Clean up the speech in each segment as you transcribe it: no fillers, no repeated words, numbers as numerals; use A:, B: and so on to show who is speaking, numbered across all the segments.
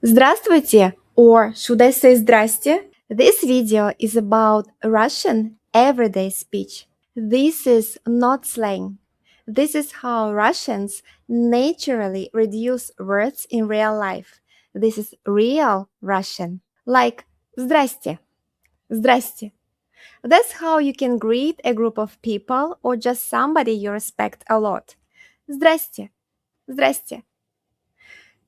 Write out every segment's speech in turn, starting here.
A: Здравствуйте, or should I say здрасте? This video is about Russian everyday speech. This is not slang. This is how Russians naturally reduce words in real life. This is real Russian. Like здрасте, здрасте. That's how you can greet a group of people or just somebody you respect a lot. Здрасте, здрасте.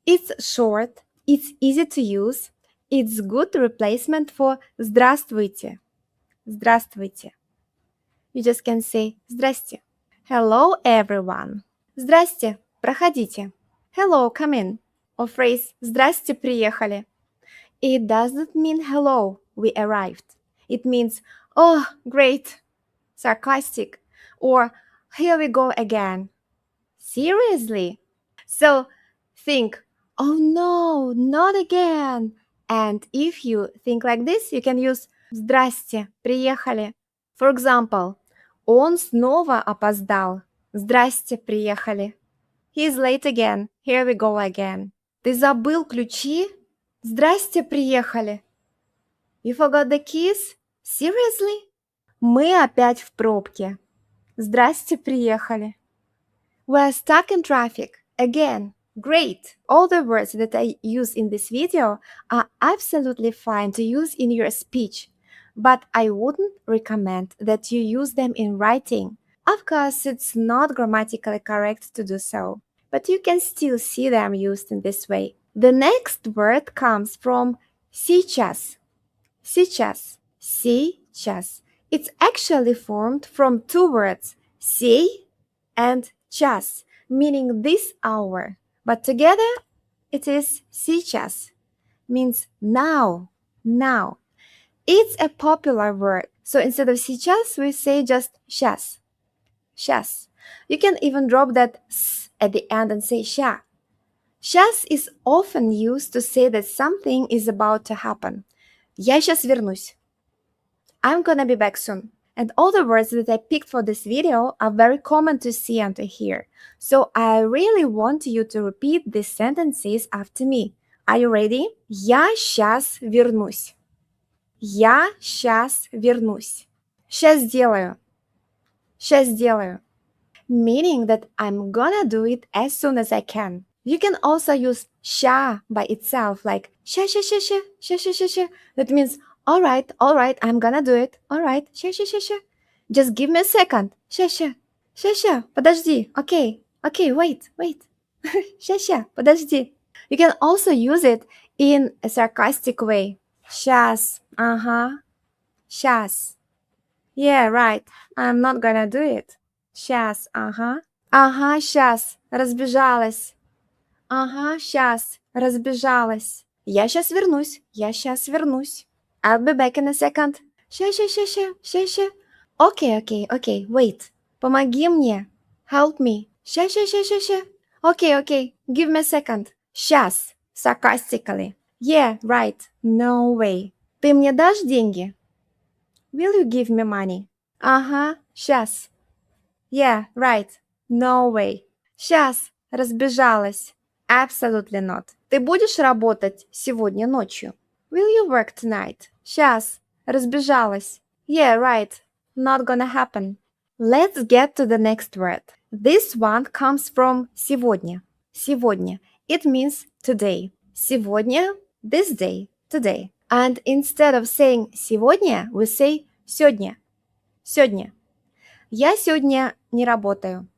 A: It's short, it's easy to use, it's good replacement for здравствуйте. Здравствуйте. You just can say здрасте. Hello, everyone. Здрасте, проходите. Hello, come in. Or phrase здрасте, приехали. It doesn't mean hello, we arrived. It means, oh, great, sarcastic, or here we go again. Seriously? So think, oh no, not again. And if you think like this, you can use здрасте, приехали. For example, он снова опоздал. Здрасте, приехали. He's late again. Here we go again. Ты забыл ключи? Здрасте, приехали. You forgot the keys? Seriously? Мы опять в пробке. Здрасте, приехали. We're stuck in traffic. Again. Great! All the words that I use in this video are absolutely fine to use in your speech, but I wouldn't recommend that you use them in writing. Of course, it's not grammatically correct to do so, but you can still see them used in this way. The next word comes from сейчас. Сейчас. Сейчас. It's actually formed from two words, сей and час, meaning this hour. But together, it is сейчас, means now, now. It's a popular word, so instead of сейчас, we say just сейчас, сейчас. You can even drop that s at the end and say ща. Сейчас is often used to say that something is about to happen. Я сейчас вернусь. I'm gonna be back soon. And all the words that I picked for this video are very common to see and to hear. So I really want you to repeat these sentences after me. Are you ready? Я сейчас вернусь. Я сейчас вернусь. Сейчас сделаю. Сейчас сделаю. Meaning that I'm gonna do it as soon as I can. You can also use ща by itself, like ща, ща, ща, ща, ща, ща, ща, ща. That means all right, I'm gonna do it. All right, ща, ща, ща, ща. Just give me a second. Ща, ща, ща, ща, подожди. Okay, wait. ща, ща, подожди. You can also use it in a sarcastic way. Сейчас, сейчас. Yeah, right, I'm not gonna do it. Сейчас, сейчас, разбежалась. Сейчас, разбежалась. Я сейчас вернусь. I'll be back in a second. Ща. Okay, wait. Помоги мне. Help me. Ща. Okay, give me a second. Сейчас, sarcastically. Yeah, right, no way. Ты мне дашь деньги? Will you give me money? Сейчас. Yeah, right, no way. Сейчас, разбежалась. Absolutely not. Ты будешь работать сегодня ночью? Will you work tonight? Сейчас. Разбежалась. Yeah, right. Not gonna happen. Let's get to the next word. This one comes from сегодня. Сегодня. It means today. Сегодня, this day, today. And instead of saying сегодня, we say сегодня. Сегодня. Я сегодня не работаю.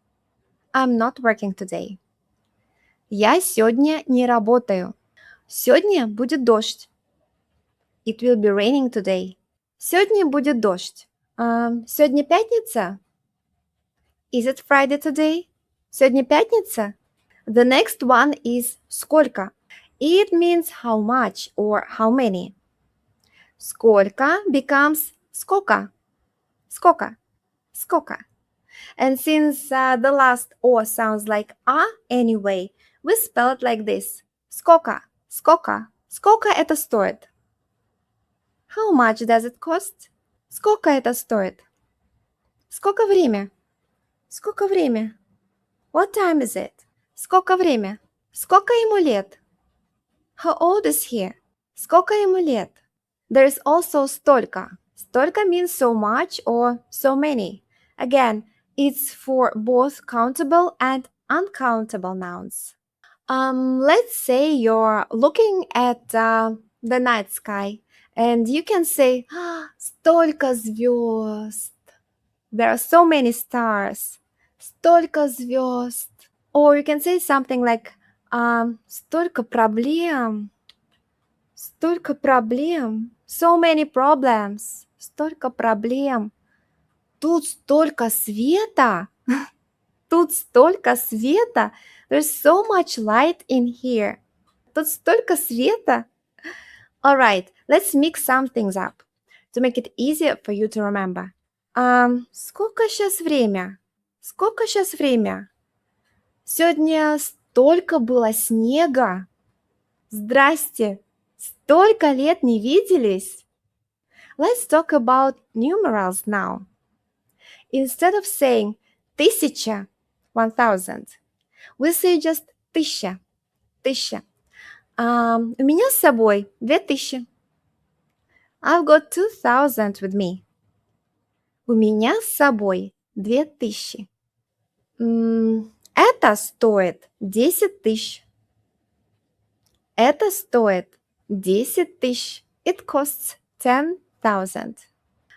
A: I'm not working today. Я сегодня не работаю. Сегодня будет дождь. It will be raining today. Сегодня будет дождь. Сегодня пятница? Is it Friday today? Сегодня пятница? The next one is сколько. It means how much or how many. Сколько becomes скока. Скока. And since the last O sounds like A anyway, we spell it like this. Скока. Сколько это стоит? How much does it cost? Сколько это стоит? Сколько время? What time is it? Сколько время? Сколько ему лет? How old is he? Сколько ему лет? There's also столько. Столько means so much or so many. Again, it's for both countable and uncountable nouns. Let's say you're looking at the night sky and you can say, "Ah, столько звезд. There are so many stars. Столько звезд. Or you can say something like, столько проблем. Столько проблем. So many problems. Столько проблем. Тут столько света. Тут столько света. There's so much light in here. Тут столько света. Alright, let's mix some things up to make it easier for you to remember. Сколько сейчас время? Сколько сейчас время? Сегодня столько было снега. Здрасте. Столько лет не виделись. Let's talk about numerals now. Instead of saying тысяча, 1000, we say just тысяча, тысяча. У меня с собой 2000. I've got 2000 with me. У меня с собой 2000. Это стоит 10 тысяч. Это стоит 10 тысяч. It costs 10,000.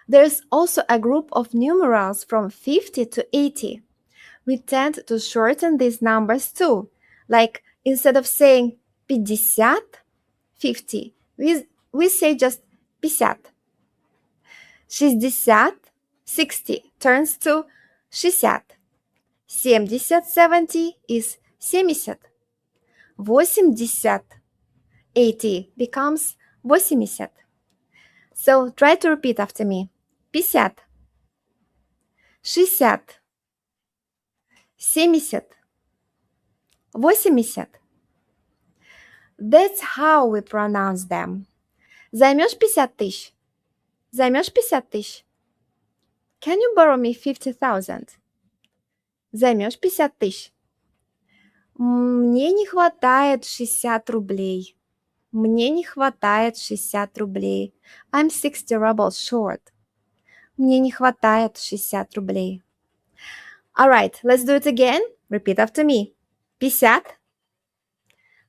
A: There's also a group of numerals from 50 to 80. We tend to shorten these numbers too. Like instead of saying 50, 50, we say just 50. 60, 60 turns to 60. 70, 70 is 70. 80, 80 becomes 80. So try to repeat after me. 50, 60, 70, 80. That's how we pronounce them. Займешь 50 тысяч? Займешь 50 тысяч? Can you borrow me 50,000? Займешь 50 тысяч? Мне не хватает 60 рублей. Мне не хватает 60 рублей. I'm 60 rubles short. Мне не хватает 60 рублей. Alright, let's do it again. Repeat after me. 50,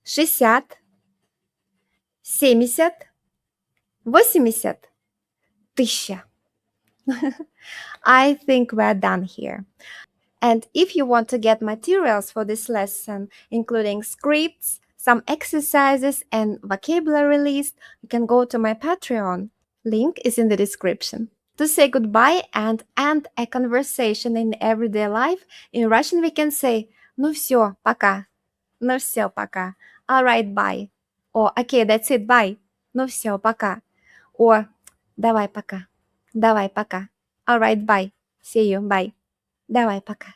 A: 60, 70, 80, 1000. I think we're done here. And if you want to get materials for this lesson, including scripts, some exercises, and vocabulary list, you can go to my Patreon. Link is in the description. To say goodbye and end a conversation in everyday life, in Russian we can say "Ну все, пока." Ну все, пока. Alright, bye. Or okay, that's it, bye. Ну все, пока. Or давай пока. Давай пока. Alright, bye. See you, bye. Давай пока.